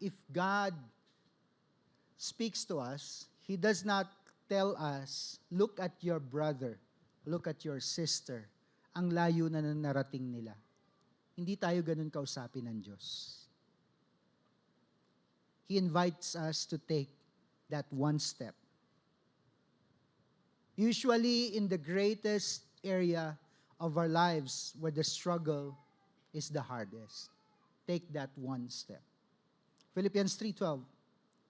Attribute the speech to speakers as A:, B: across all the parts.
A: if God speaks to us, He does not tell us, look at your brother, look at your sister, ang layo na narating nila. Hindi tayo ganun kausapin ng Diyos. He invites us to take that one step. Usually in the greatest area of our lives where the struggle is the hardest. Take that one step. Philippians 3:12.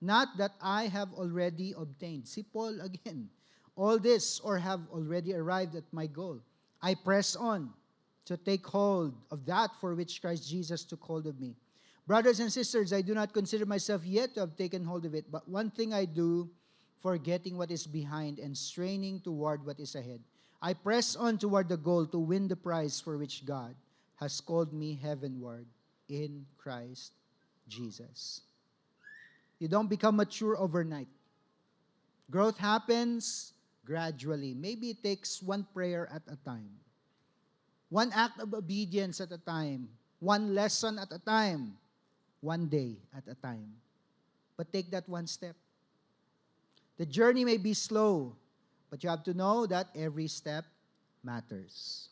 A: Not that I have already obtained. See Paul again. All this or have already arrived at my goal. I press on to take hold of that for which Christ Jesus took hold of me. Brothers and sisters, I do not consider myself yet to have taken hold of it, but one thing I do, forgetting what is behind and straining toward what is ahead. I press on toward the goal to win the prize for which God has called me heavenward in Christ Jesus. You don't become mature overnight. Growth happens gradually. Maybe it takes one prayer at a time. One act of obedience at a time. One lesson at a time. One day at a time. But take that one step. The journey may be slow, but you have to know that every step matters.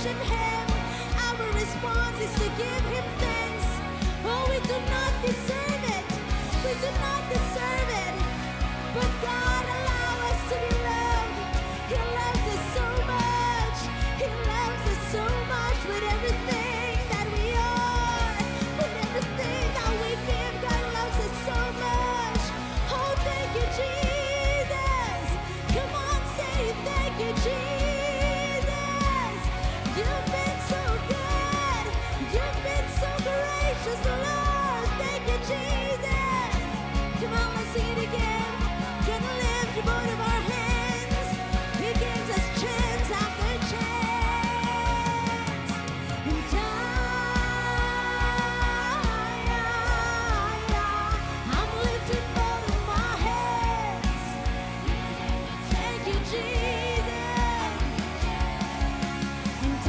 B: worship Him. Our response is to give Him thanks. Oh, we do not deserve it. We do not deserve it. But God allow us to be loved. He loves us so much. He loves us so much with everything that we are, with everything that we give. God loves us so much. Oh, thank you, Jesus. Come on, say thank you, Jesus. You've been so good. You've been so gracious, Lord. Thank you, Jesus. Come on, let's sing it again. Gonna lift both of our hands. He gives us chance after chance. And I'm lifting both of my hands. Thank you, Jesus. And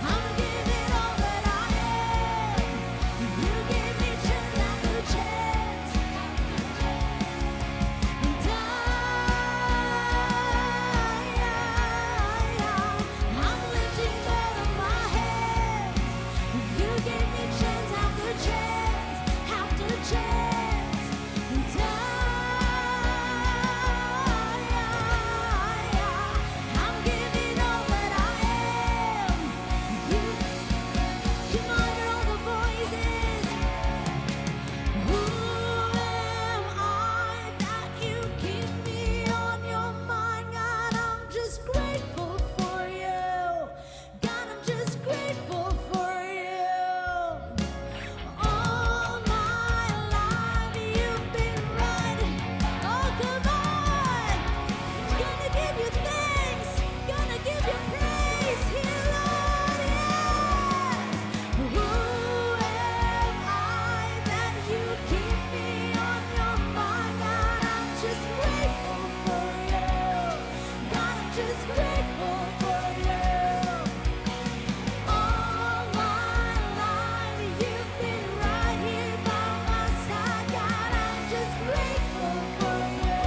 B: I'm giving all that I am. You give me chance after chance. And I'm lifting both of my hands. You give me chance after chance after chance. And I'm giving all that I am. You, come on, hear all the voices. Who am I that you keep me on your mind? God, I'm just grateful for you. God, I'm just grateful for you. All my life you've been right. Oh, come on. Gonna give you thanks. Gonna give you praise here, Lord, yes. Who am I that you keep me on your mind? God, I'm just grateful for you. God, I'm just grateful for you. All my life you've been right here by my side. God, I'm just grateful for you.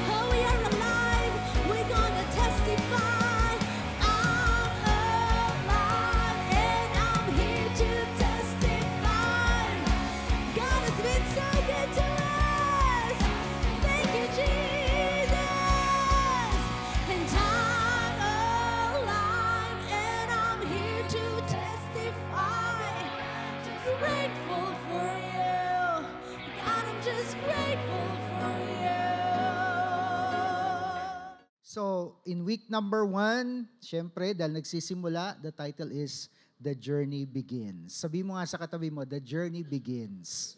B: Oh, we are alive. We're gonna testify. I'm alive and I'm here to testify. God has been so good to us. Thank you, Jesus. And I'm alive and I'm here to testify. Grateful for you. God, I'm just grateful for you.
A: So, in week number 1, syempre, dahil nagsisimula, the title is The Journey Begins. Sabi mo nga sa katabi mo, The Journey Begins.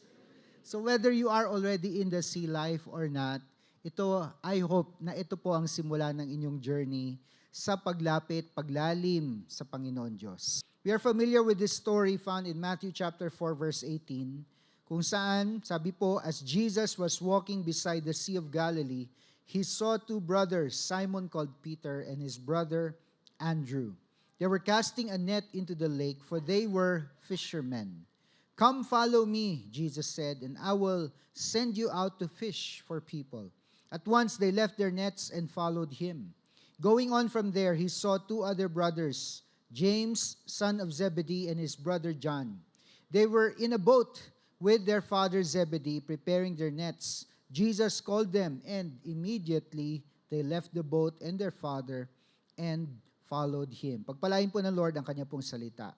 A: So, whether you are already in the sea life or not, ito, I hope na ito po ang simula ng inyong journey sa paglapit, paglalim sa Panginoon Diyos. We are familiar with this story found in Matthew chapter 4, verse 18, kung saan, sabi po, as Jesus was walking beside the Sea of Galilee, he saw two brothers, Simon called Peter and his brother Andrew. They were casting a net into the lake, for they were fishermen. Come follow me, Jesus said, and I will send you out to fish for people. At once they left their nets and followed him. Going on from there, he saw two other brothers, James, son of Zebedee, and his brother John. They were in a boat with their father Zebedee, preparing their nets. Jesus called them, and immediately they left the boat and their father and followed him. Pagpalain po ng Lord ang kanya pong salita.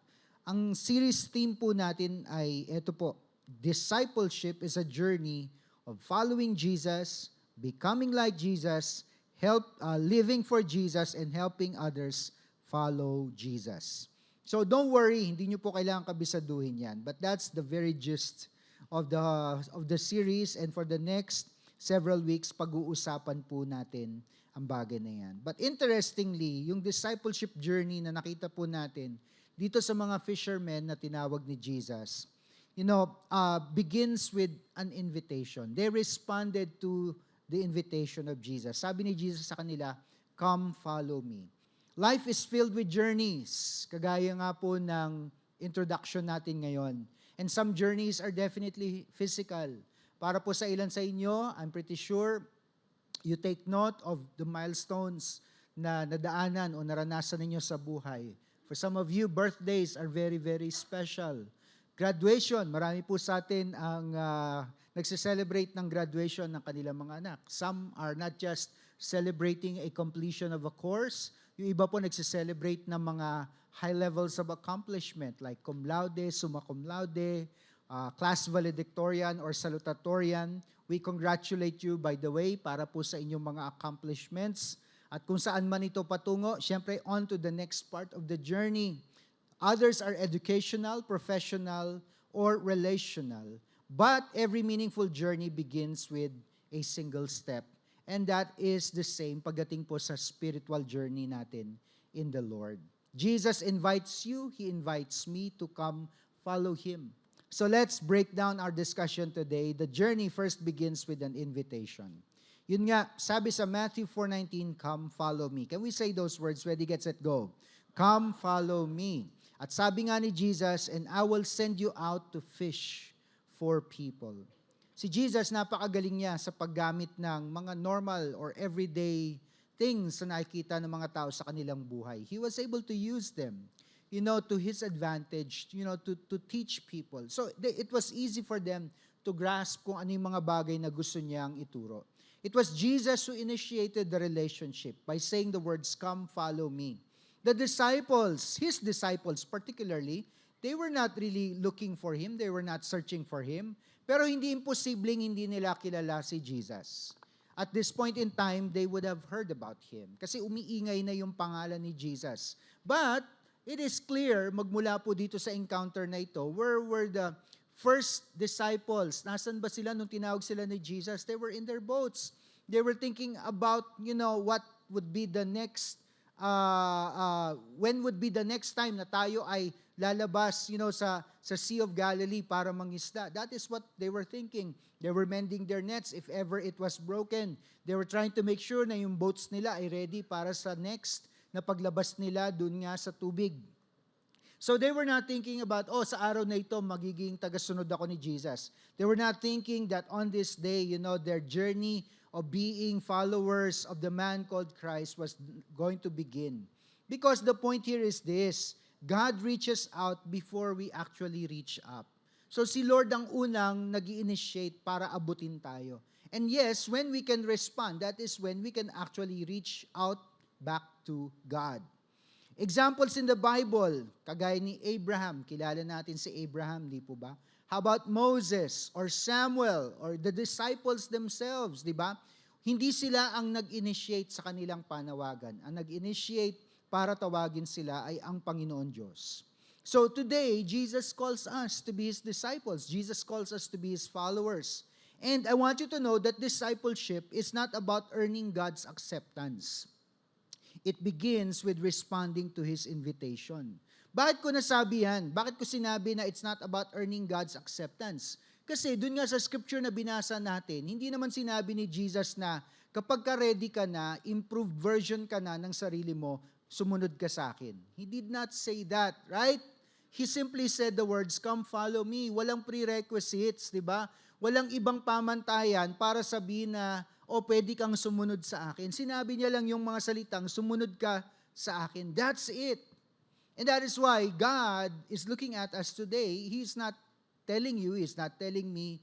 A: Ang series theme po natin ay ito po, discipleship is a journey of following Jesus, becoming like Jesus, living for Jesus, and helping others follow Jesus. So don't worry, hindi nyo po kailangan kabisaduhin yan. But that's the very gist of the series, and for the next several weeks, pag-uusapan po natin ang bagay na yan. But interestingly, yung discipleship journey na nakita po natin dito sa mga fishermen na tinawag ni Jesus, begins with an invitation. They responded to the invitation of Jesus. Sabi ni Jesus sa kanila, "Come, follow me." Life is filled with journeys, kagaya nga po ng introduction natin ngayon. And some journeys are definitely physical. Para po sa ilan sa inyo, I'm pretty sure, You take note of the milestones na nadaanan o naranasan ninyo sa buhay. For some of you, birthdays are very, very special. Graduation, marami po sa atin ang nagse-celebrate ng graduation ng kanilang mga anak. Some are not just celebrating a completion of a course, yung iba po nagse-celebrate ng mga high levels of accomplishment like cum laude, summa cum laude, class valedictorian or salutatorian. We congratulate you, by the way, para po sa inyong mga accomplishments. At kung saan man ito patungo, syempre on to the next part of the journey. Others are educational, professional, or relational. But every meaningful journey begins with a single step. And that is the same pagdating po sa spiritual journey natin in the Lord. Jesus invites you, He invites me to come follow Him. So let's break down our discussion today. The journey first begins with an invitation. Yun nga, sabi sa Matthew 4:19, come follow me. Can we say those words? Ready, get, set, go. Come follow me. At sabi nga ni Jesus, and I will send you out to fish for people. Si Jesus, napakagaling niya sa paggamit ng mga normal or everyday things na nakikita ng mga tao sa kanilang buhay. He was able to use them, to His advantage, to teach people. So it was easy for them to grasp kung ano yung mga bagay na gusto niyang ituro. It was Jesus who initiated the relationship by saying the words, come follow me. The disciples, His disciples particularly, they were not really looking for Him, they were not searching for Him, pero hindi imposibleng hindi nila kilala si Jesus. At this point in time, they would have heard about Him kasi umiingay na yung pangalan ni Jesus. But it is clear, magmula po dito sa encounter na ito, where were the first disciples? Nasaan ba sila nung tinawag sila ni Jesus? They were in their boats. They were thinking about, what would be the next, when would be the next time na tayo ay lalabas, sa Sea of Galilee para mangisda. That is what they were thinking. They were mending their nets if ever it was broken. They were trying to make sure na yung boats nila ay ready para sa next na paglabas nila dun nga sa tubig. So they were not thinking about, sa araw na ito, magiging tagasunod ako ni Jesus. They were not thinking that on this day, their journey of being followers of the man called Christ was going to begin. Because the point here is this, God reaches out before we actually reach up. So si Lord ang unang nag-i-initiate para abutin tayo. And yes, when we can respond, that is when we can actually reach out back to God. Examples in the Bible, kagaya ni Abraham, kilala natin si Abraham, di po ba? How about Moses or Samuel or the disciples themselves, di ba? Hindi sila ang nag-initiate sa kanilang panawagan. Ang nag-initiate para tawagin sila ay ang Panginoon Diyos. So today, Jesus calls us to be His disciples. Jesus calls us to be His followers. And I want you to know that discipleship is not about earning God's acceptance. It begins with responding to His invitation. Bakit ko nasabi yan? Bakit ko sinabi na it's not about earning God's acceptance? Kasi dun nga sa scripture na binasa natin, hindi naman sinabi ni Jesus na kapag ka-ready ka na, improved version ka na ng sarili mo, sumunod ka sa akin. He did not say that, right? He simply said the words, come follow me. Walang prerequisites, di ba? Walang ibang pamantayan para sabihin na, pwede kang sumunod sa akin. Sinabi niya lang yung mga salitang, sumunod ka sa akin. That's it. And that is why God is looking at us today. He's not telling you, He's not telling me,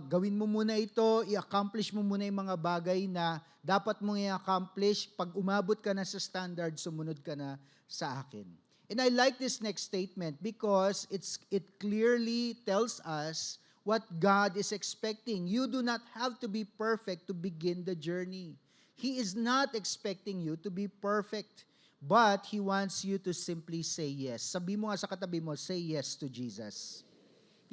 A: gawin mo muna ito, i-accomplish mo muna yung mga bagay na dapat mong i-accomplish. Pag umabot ka na sa standard, sumunod ka na sa akin. And I like this next statement because it clearly tells us what God is expecting. You do not have to be perfect to begin the journey. He is not expecting you to be perfect, but He wants you to simply say yes. Sabi mo nga sa katabi mo, say yes to Jesus.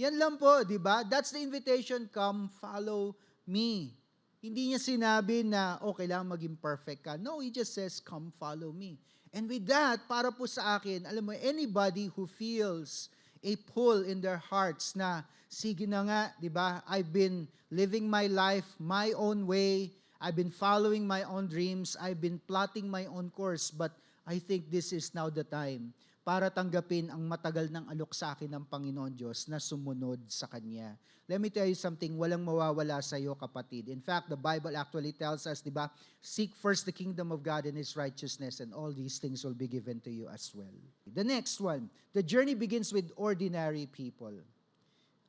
A: Yan lang po, di ba? That's the invitation, come follow me. Hindi niya sinabi na, kailangan maging perfect ka. No, He just says, come follow me. And with that, para po sa akin, alam mo, anybody who feels a pull in their hearts na, sige na nga, di ba? I've been living my life my own way. I've been following my own dreams. I've been plotting my own course. But I think this is now the time para tanggapin ang matagal ng alok sa akin ng Panginoon Diyos na sumunod sa Kanya. Let me tell you something, walang mawawala sa iyo, kapatid. In fact, the Bible actually tells us, di ba, seek first the kingdom of God and His righteousness, and all these things will be given to you as well. The next one, the journey begins with ordinary people.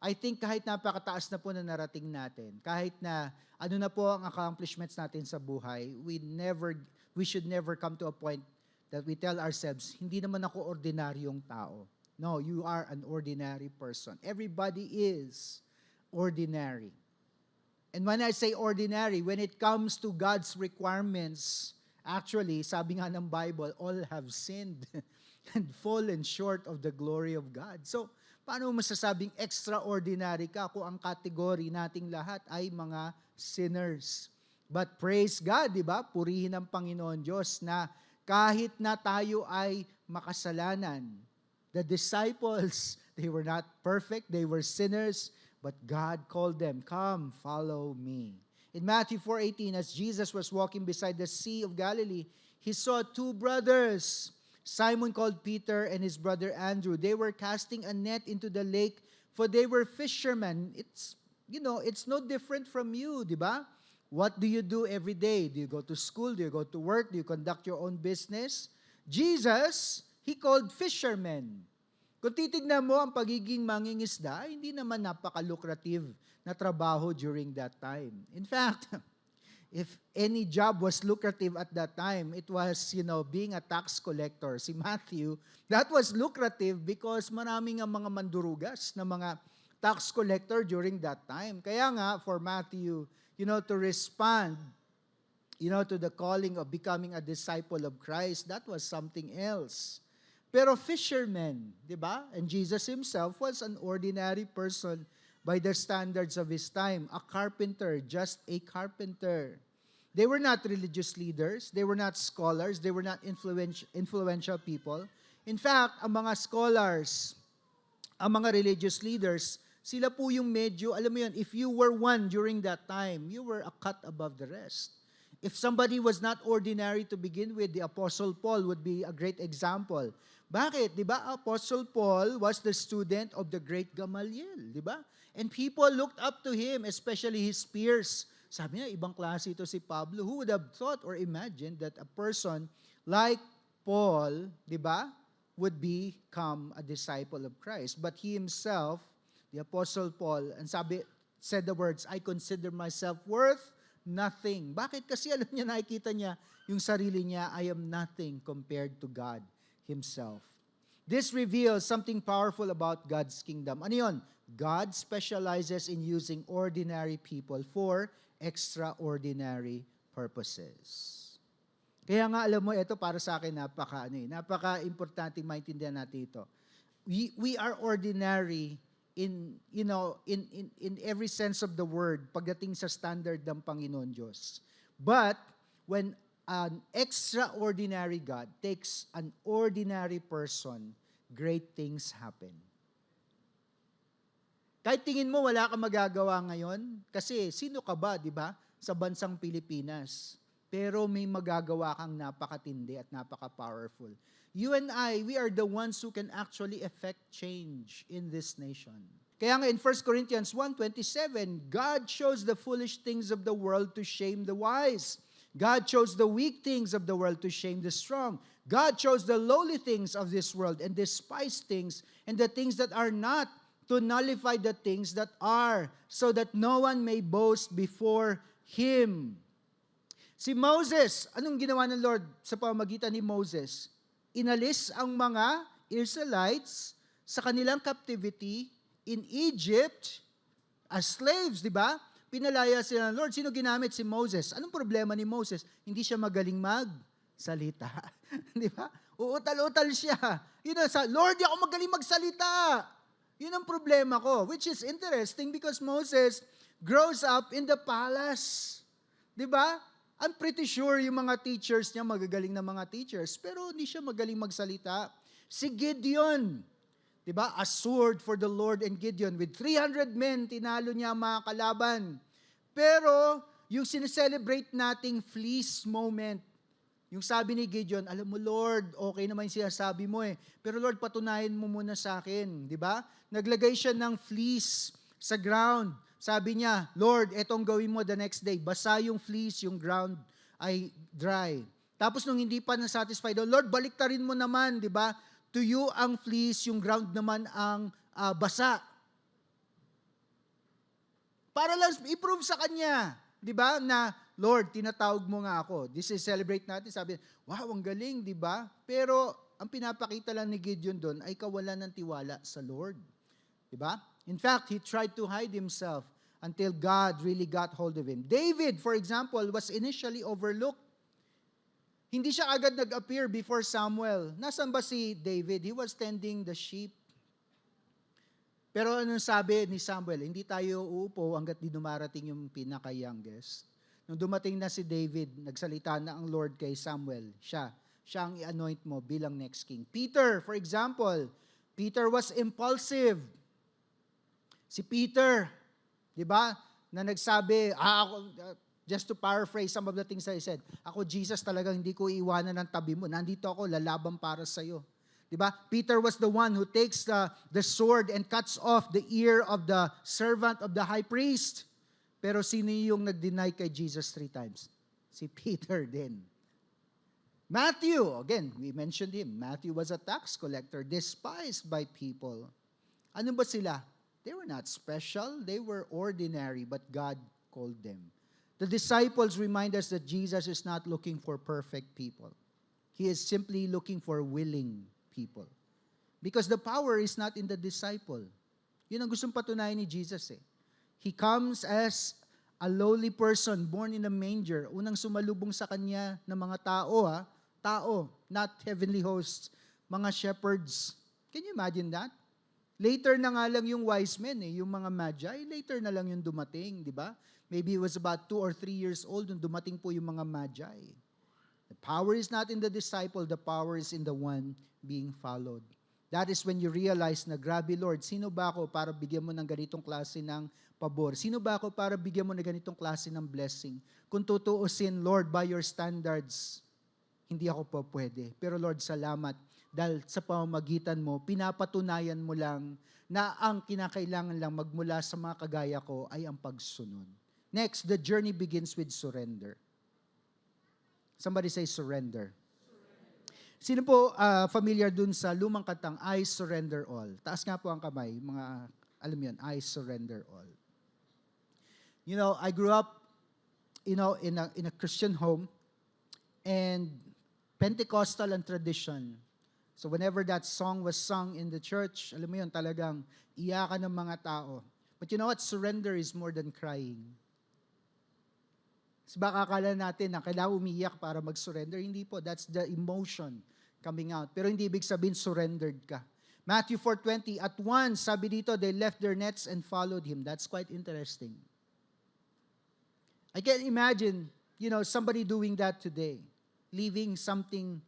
A: I think kahit napakataas na po na narating natin, kahit na ano na po ang accomplishments natin sa buhay, we should never come to a point that we tell ourselves, hindi naman ako ordinaryong tao. No, you are an ordinary person. Everybody is ordinary. And when I say ordinary, when it comes to God's requirements, actually, sabi nga ng Bible, all have sinned and fallen short of the glory of God. So, paano mo masasabing extraordinary ka kung ang kategory nating lahat ay mga sinners? But praise God, di ba? Purihin ang Panginoon Diyos na kahit na tayo ay makasalanan. The disciples, they were not perfect, they were sinners, but God called them, "Come, follow me." In Matthew 4:18, as Jesus was walking beside the Sea of Galilee, He saw two brothers, Simon called Peter and his brother Andrew. They were casting a net into the lake, for they were fishermen. It's no different from you, di ba? What do you do every day? Do you go to school? Do you go to work? Do you conduct your own business? Jesus, He called fishermen. Kung titignan mo ang pagiging mangingisda, hindi naman napaka-lucrative na trabaho during that time. In fact, if any job was lucrative at that time, it was, being a tax collector. Si Matthew, that was lucrative because maraming ang mga mandurugas na mga tax collector during that time. Kaya nga, for Matthew, to respond, to the calling of becoming a disciple of Christ, that was something else. Pero fishermen, di ba? And Jesus Himself was an ordinary person by the standards of His time. A carpenter, just a carpenter. They were not religious leaders. They were not scholars. They were not influential people. In fact, ang mga scholars, ang mga religious leaders, sila po yung medyo, alam mo yun, if you were one during that time, you were a cut above the rest. If somebody was not ordinary to begin with, the Apostle Paul would be a great example. Bakit? Di ba? Apostle Paul was the student of the great Gamaliel. Di ba? And people looked up to him, especially his peers. Sabi niya, ibang klase ito si Pablo. Who would have thought or imagined that a person like Paul, di ba, would become a disciple of Christ? But he himself, the Apostle Paul, and said the words, "I consider myself worth nothing." Bakit? Kasi alam niya, nakikita niya yung sarili niya, I am nothing compared to God Himself. This reveals something powerful about God's kingdom. Ano yun? God specializes in using ordinary people for extraordinary purposes. Kaya nga, alam mo, ito para sa akin, napaka-importante maintindihan natin ito. We are ordinary in every sense of the word pagdating sa standard ng Panginoon Diyos. But when an extraordinary God takes an ordinary person, great things happen. Kahit tingin mo wala kang magagawa ngayon, kasi sino ka ba, di ba, sa bansang Pilipinas? Pero may magagawa kang napakatindi at napaka-powerful. You and I, we are the ones who can actually effect change in this nation. Kaya nga in 1 Corinthians 1:27, God chose the foolish things of the world to shame the wise. God chose the weak things of the world to shame the strong. God chose the lowly things of this world and despised things and the things that are not to nullify the things that are, so that no one may boast before Him. Si Moses, anong ginawa ng Lord sa pamamagitan ni Moses? Inalis ang mga Israelites sa kanilang captivity in Egypt as slaves, di ba? Pinalaya sila ng Lord. Sino ginamit? Si Moses. Anong problema ni Moses? Hindi siya magaling magsalita. Di ba? Uutal-utal siya. Lord, di ako magaling magsalita. Yun ang problema ko. Which is interesting because Moses grows up in the palace. Di ba? I'm pretty sure yung mga teachers niya, magagaling na mga teachers, pero hindi siya magaling magsalita. Si Gideon, di ba? A sword for the Lord and Gideon. With 300 men, tinalo niya ang mga kalaban. Pero, yung sineselebrate nating fleece moment, Yung sabi ni Gideon, alam mo Lord, okay naman yung sinasabi mo eh. Pero Lord, patunayan mo muna sa akin. Di ba? Naglagay siya ng fleece sa ground. Sabi niya, Lord, etong gawin mo the next day. Basa yung fleece, yung ground ay dry. Tapos nung hindi pa na-satisfied, Lord, baliktarin mo naman, di ba? To you ang fleece, yung ground naman ang basa. Para lang i-prove sa kanya, di ba, na Lord, tinatawag mo nga ako. This is celebrate natin. Sabi, wow, ang galing, di ba? Pero ang pinapakita lang ni Gideon doon ay kawalan ng tiwala sa Lord. Di ba? In fact, he tried to hide himself until God really got hold of him. David, for example, was initially overlooked. Hindi siya agad nag-appear before Samuel. Nasaan ba si David? He was tending the sheep. Pero anong sabi ni Samuel? Hindi tayo uupo hanggat di dumarating yung pinaka-youngest. Nung dumating na si David, nagsalita na ang Lord kay Samuel. Siya ang i-anoint mo bilang next king. Peter, for example, Peter was impulsive. Si Peter, di ba, na nagsabi, just to paraphrase some of the things I said, ako Jesus talagang hindi ko iiwanan ng tabi mo. Nandito ako, lalaban para sa'yo. Diba? Peter was the one who takes the sword and cuts off the ear of the servant of the high priest. Pero sino yung nag-deny kay Jesus 3 times? Si Peter din. Matthew, again, we mentioned him. Matthew was a tax collector, despised by people. Ano ba sila? They were not special. They were ordinary, but God called them. The disciples remind us that Jesus is not looking for perfect people. He is simply looking for willing people. Because the power is not in the disciple. Yun ang gustong patunayan ni Jesus eh. He comes as a lowly person born in a manger. Unang sumalubong sa kanya ng mga tao, not heavenly hosts, mga shepherds. Can you imagine that? Later na nga lang yung wise men yung mga magi, later na lang yung dumating, di ba? Maybe it was about 2 or 3 years old nung dumating po yung mga magi. The power is not in the disciple, the power is in the one being followed. That is when you realize na, grabe Lord, sino ba ako para bigyan mo ng ganitong klase ng pabor? Sino ba ako para bigyan mo ng ganitong klase ng blessing? Kung tutuusin, Lord, by your standards, hindi ako po pwede. Pero Lord, salamat. Dahil sa pamamagitan mo, pinapatunayan mo lang na ang kinakailangan lang magmula sa mga kagaya ko ay ang pagsunod. Next, the journey begins with surrender. Somebody say surrender. Sino po familiar dun sa lumang kantang I Surrender All? Taas nga po ang kamay, mga alam yun, I Surrender All. You know, I grew up, in a Christian home, and Pentecostal and tradition. So whenever that song was sung in the church, alam mo yun, talagang iyakan ng mga tao. But you know what? Surrender is more than crying. Kasi baka akala natin na kailangan umiyak para mag-surrender. Hindi po, that's the emotion coming out. Pero hindi ibig sabihin surrendered ka. Matthew 4:20, at once, sabi dito, they left their nets and followed him. That's quite interesting. I can imagine, somebody doing that today, leaving something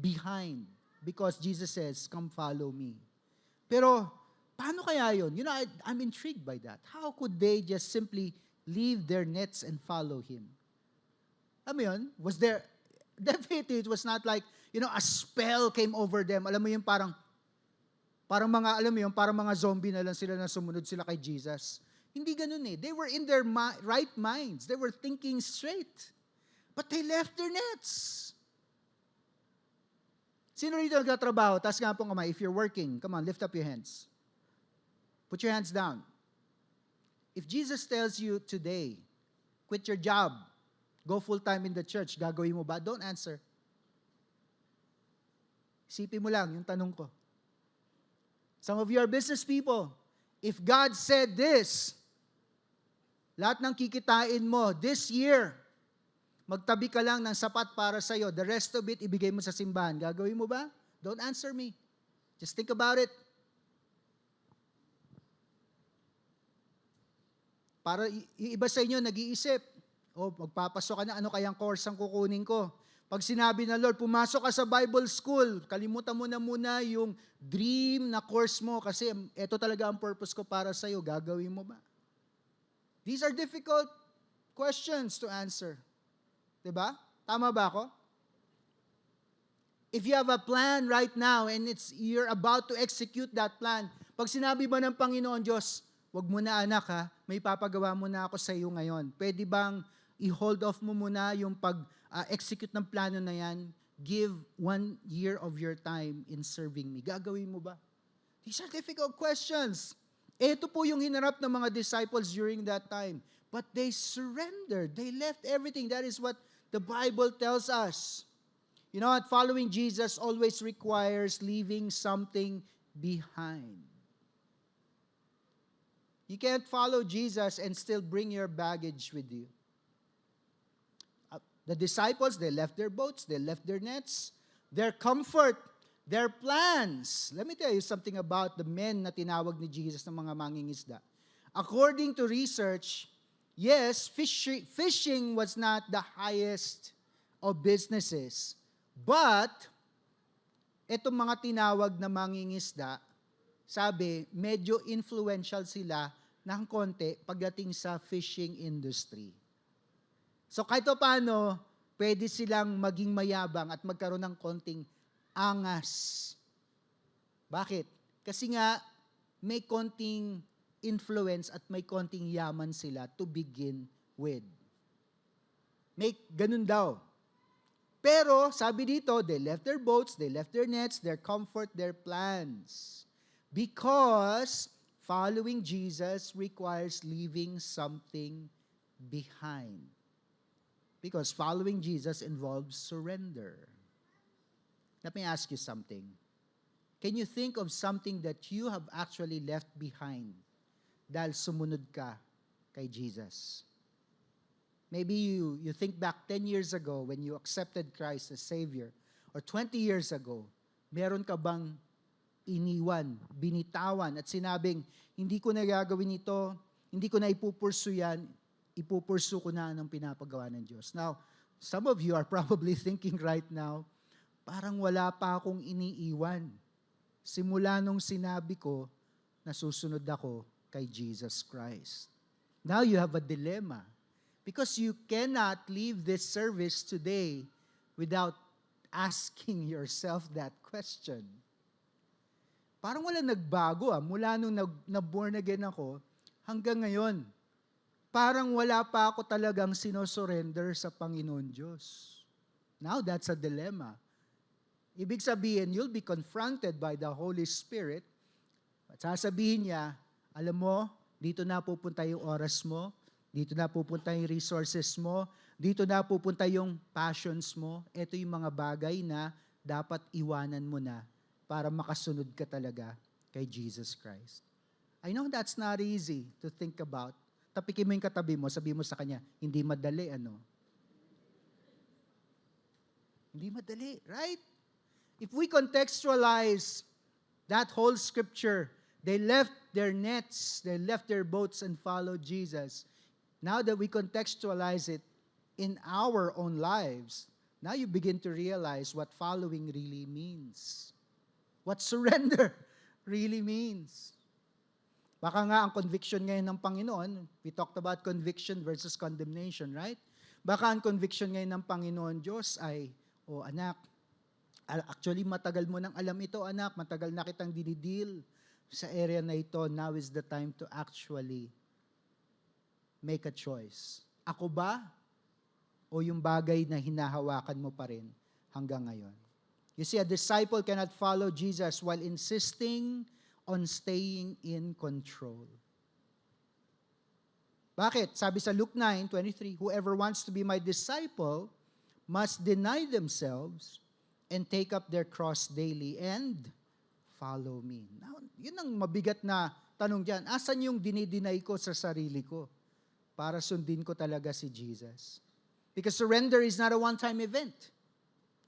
A: behind because Jesus says, come follow me. Pero, paano kaya yun? I'm intrigued by that. How could they just simply leave their nets and follow him? Alam mo yun? Definitely, it was not like, a spell came over them. Alam mo yun, parang mga zombie na lang sila na sumunod sila kay Jesus. Hindi ganun eh. They were in their right minds. They were thinking straight. But they left their nets. Sino rito nagtatrabaho? Taas nga po kamay. If you're working, come on, lift up your hands. Put your hands down. If Jesus tells you today, quit your job, go full-time in the church, gagawin mo ba? Don't answer. Isipin mo lang yung tanong ko. Some of you are business people. If God said this, lahat ng kikitain mo this year, magtabi ka lang ng sapat para sa'yo. The rest of it, ibigay mo sa simbahan. Gagawin mo ba? Don't answer me. Just think about it. Para iba sa inyo, nag-iisip, magpapasok ka na, ano kayang course ang kukunin ko? Pag sinabi na Lord, pumasok ka sa Bible school, kalimutan mo na muna yung dream na course mo kasi ito talaga ang purpose ko para sa'yo. Gagawin mo ba? These are difficult questions to answer. Diba? Tama ba ako? If you have a plan right now and you're about to execute that plan, pag sinabi ba ng Panginoon Diyos, wag mo na anak ha, may papagawa mo na ako sa iyo ngayon. Pwede bang i-hold off mo muna yung pag-execute ng plano na yan? Give 1 year of your time in serving me. Gagawin mo ba? These are difficult questions. Ito po yung hinarap ng mga disciples during that time. But they surrendered. They left everything. That is what the Bible tells us. You know what? Following Jesus always requires leaving something behind. You can't follow Jesus and still bring your baggage with you. The disciples, they left their boats, they left their nets, their comfort, their plans. Let me tell you something about the men na tinawag ni Jesus ng mga mangingisda. According to research, yes, fishing was not the highest of businesses. But, etong mga tinawag na mangingisda, sabi, medyo influential sila ng konti pagdating sa fishing industry. So kahit paano, pwede silang maging mayabang at magkaroon ng konting angas. Bakit? Kasi nga, may konting influence at may konting yaman sila to begin with. May ganun daw. Pero, sabi dito, they left their boats, they left their nets, their comfort, their plans. Because following Jesus requires leaving something behind. Because following Jesus involves surrender. Let me ask you something. Can you think of something that you have actually left behind dahil sumunod ka kay Jesus? Maybe you think back 10 years ago when you accepted Christ as Savior, or 20 years ago, meron ka bang iniwan, binitawan, at sinabing, hindi ko na gagawin ito, hindi ko na ipupursu yan, ipupursu ko na anong pinapagawa ng Diyos. Now, some of you are probably thinking right now, parang wala pa akong iniiwan. Simula nung sinabi ko, na susunod ako kay Jesus Christ. Now you have a dilemma. Because you cannot leave this service today without asking yourself that question. Parang wala nagbago mula nung na-born again ako hanggang ngayon. Parang wala pa ako talagang sinosurrender sa Panginoon Diyos. Now that's a dilemma. Ibig sabihin, you'll be confronted by the Holy Spirit at sasabihin niya, alam mo, dito na pupunta yung oras mo, dito na pupunta yung resources mo, dito na pupunta yung passions mo, ito yung mga bagay na dapat iwanan mo na para makasunod ka talaga kay Jesus Christ. I know that's not easy to think about. Tapikin mo yung katabi mo, sabi mo sa kanya, hindi madali, ano? Hindi madali, right? If we contextualize that whole scripture, they left their nets, they left their boats and followed Jesus. Now that we contextualize it in our own lives, now you begin to realize what following really means. What surrender really means. Baka nga ang conviction ngayon ng Panginoon, we talked about conviction versus condemnation, right? Baka ang conviction ngayon ng Panginoon Diyos ay, anak, actually matagal mo nang alam ito, anak, matagal na kitang dinidil sa area na ito, now is the time to actually make a choice. Ako ba o yung bagay na hinahawakan mo pa rin hanggang ngayon? You see, a disciple cannot follow Jesus while insisting on staying in control. Bakit? Sabi sa Luke 9:23, whoever wants to be my disciple must deny themselves and take up their cross daily and follow me. Now, yun ang mabigat na tanong dyan. Asan yung dinideny ko sa sarili ko para sundin ko talaga si Jesus? Because surrender is not a one-time event.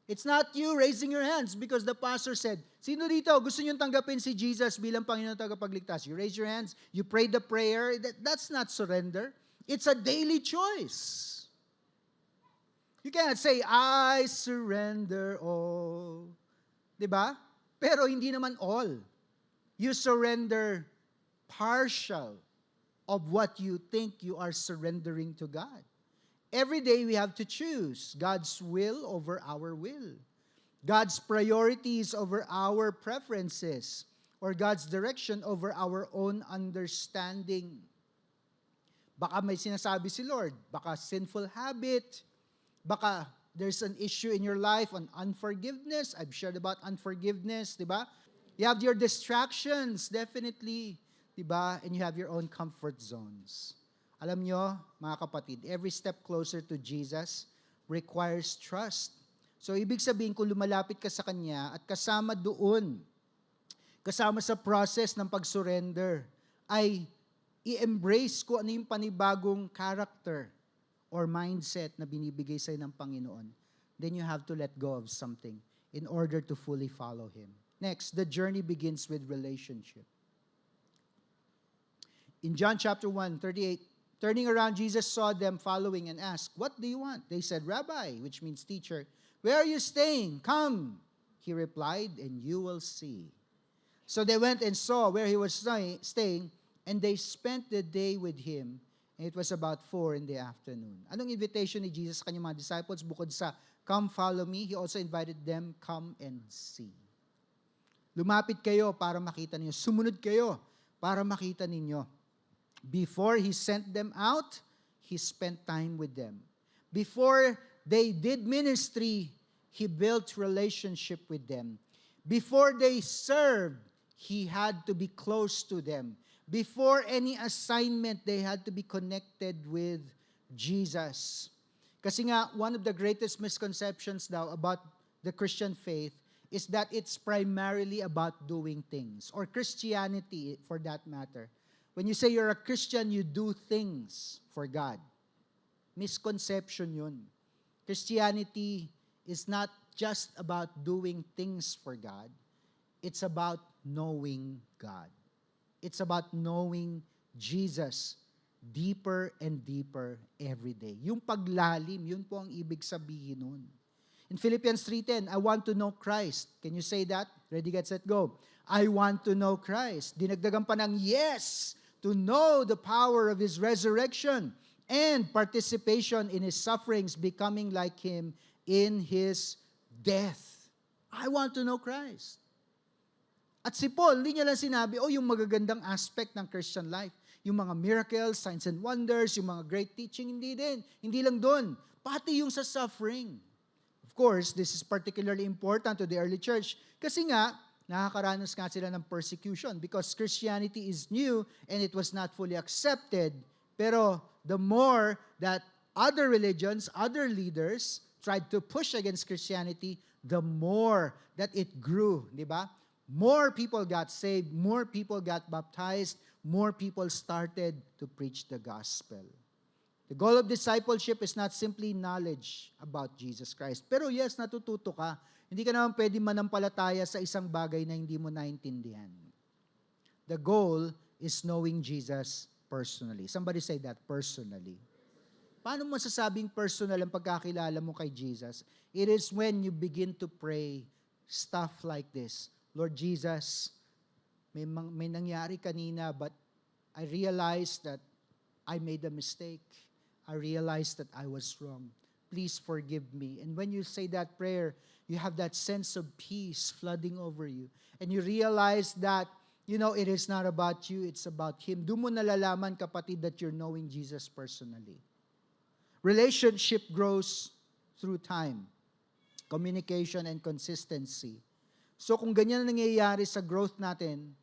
A: It's not you raising your hands because the pastor said, sino dito gusto niyong tanggapin si Jesus bilang Panginoon tagapagligtas? You raise your hands, you pray the prayer. That's not surrender. It's a daily choice. You cannot say, I surrender all. Diba? Pero hindi naman all. You surrender partial of what you think you are surrendering to God. Every day we have to choose God's will over our will. God's priorities over our preferences, or God's direction over our own understanding. Baka may sinasabi si Lord, baka sinful habit, baka there's an issue in your life on unforgiveness. I've shared about unforgiveness, di ba? You have your distractions, definitely, di ba? And you have your own comfort zones. Alam nyo, mga kapatid, every step closer to Jesus requires trust. So, ibig sabihin, kung lumalapit ka sa Kanya at kasama doon, kasama sa process ng pag-surrender, ay i-embrace ko ano yung panibagong character or mindset na binibigay sa'yo ng Panginoon, then you have to let go of something in order to fully follow Him. Next, the journey begins with relationship. In John chapter 1:38, turning around, Jesus saw them following and asked, "What do you want?" They said, "Rabbi," which means teacher, "where are you staying? Come." He replied, "and you will see." So they went and saw where he was staying, and they spent the day with him. And it was about 4 in the afternoon. Anong invitation ni Jesus sa kanyang mga disciples? Bukod sa, "Come, follow me," He also invited them, "Come and see." Lumapit kayo para makita ninyo. Sumunod kayo para makita ninyo. Before He sent them out, He spent time with them. Before they did ministry, He built relationship with them. Before they served, He had to be close to them. Before any assignment, they had to be connected with Jesus. Kasi nga, one of the greatest misconceptions daw about the Christian faith is that it's primarily about doing things, or Christianity for that matter. When you say you're a Christian, you do things for God. Misconception yun. Christianity is not just about doing things for God. It's about knowing God. It's about knowing Jesus deeper and deeper every day. Yung paglalim, yun po ang ibig sabihin nun. In Philippians 3:10, I want to know Christ. Can you say that? Ready, get, set, go. I want to know Christ. Dinagdagan pa ng yes, to know the power of His resurrection and participation in His sufferings, becoming like Him in His death. I want to know Christ. At si Paul, hindi niya lang sinabi, yung magagandang aspect ng Christian life. Yung mga miracles, signs and wonders, yung mga great teaching, hindi din. Hindi lang doon. Pati yung sa suffering. Of course, this is particularly important to the early church kasi nga, nakakaranas nga sila ng persecution because Christianity is new and it was not fully accepted. Pero the more that other religions, other leaders tried to push against Christianity, the more that it grew, di ba? More people got saved, more people got baptized, more people started to preach the gospel. The goal of discipleship is not simply knowledge about Jesus Christ. Pero yes, natututo ka. Hindi ka naman pwede manampalataya sa isang bagay na hindi mo naintindihan. The goal is knowing Jesus personally. Somebody say that, personally. Paano mo masasabing personal ang pagkakilala mo kay Jesus? It is when you begin to pray stuff like this. Lord Jesus, may nangyari kanina, but I realized that I made a mistake. I realized that I was wrong. Please forgive me. And when you say that prayer, you have that sense of peace flooding over you. And you realize that, it is not about you, it's about Him. Doon mo nalalaman, kapatid, that you're knowing Jesus personally. Relationship grows through time, communication, and consistency. So kung ganyan ang nangyayari sa growth natin,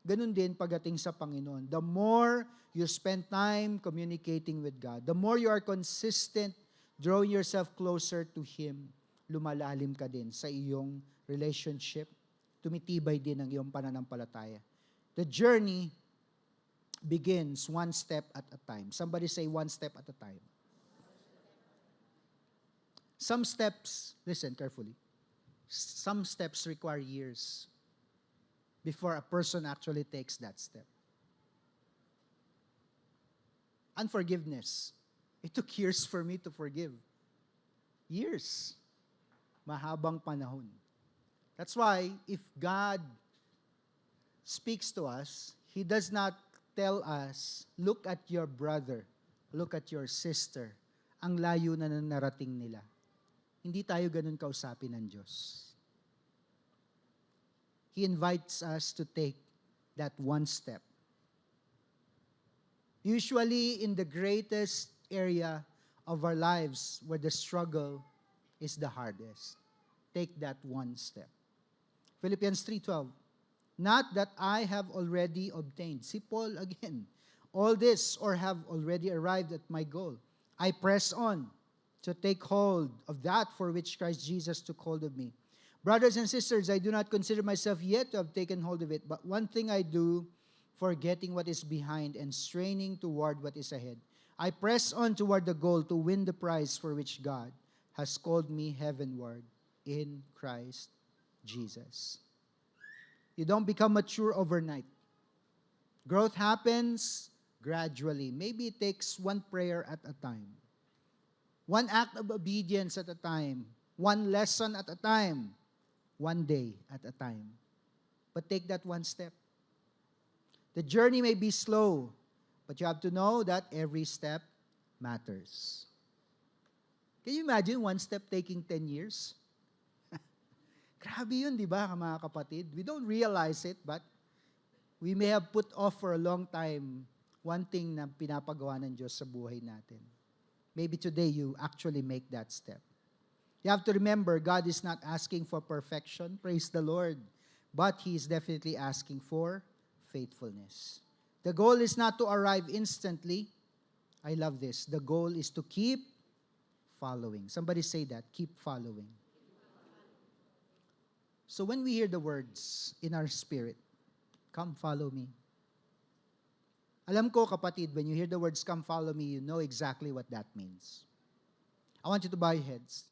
A: ganun din pagdating sa Panginoon. The more you spend time communicating with God, the more you are consistent, drawing yourself closer to Him, lumalalim ka din sa iyong relationship, tumitibay din ang iyong pananampalataya. The journey begins one step at a time. Somebody say one step at a time. Some steps, listen carefully, some steps require years before a person actually takes that step. Unforgiveness. It took years for me to forgive. Years. Mahabang panahon. That's why if God speaks to us, He does not tell us, look at your brother, look at your sister, ang layo na narating nila. Hindi tayo ganun kausapin ng Diyos. He invites us to take that one step. Usually in the greatest area of our lives where the struggle is the hardest, take that one step. Philippians 3:12. Not that I have already obtained. See Paul again. All this or have already arrived at my goal. I press on to take hold of that for which Christ Jesus took hold of me. Brothers and sisters, I do not consider myself yet to have taken hold of it, but one thing I do, forgetting what is behind and straining toward what is ahead. I press on toward the goal to win the prize for which God has called me heavenward in Christ Jesus. You don't become mature overnight. Growth happens gradually. Maybe it takes one prayer at a time, one act of obedience at a time, one lesson at a time, one day at a time. But take that one step. The journey may be slow, but you have to know that every step matters. Can you imagine one step taking 10 years? Grabe yun, di ba, mga kapatid? We don't realize it, but we may have put off for a long time one thing na pinapagawa ng Diyos sa buhay natin. Maybe today you actually make that step. You have to remember, God is not asking for perfection, praise the Lord, but He is definitely asking for faithfulness. The goal is not to arrive instantly. I love this. The goal is to keep following. Somebody say that, keep following. So when we hear the words in our spirit, come follow me. Alam ko, kapatid, when you hear the words, come follow me, you know exactly what that means. I want you to bow your heads.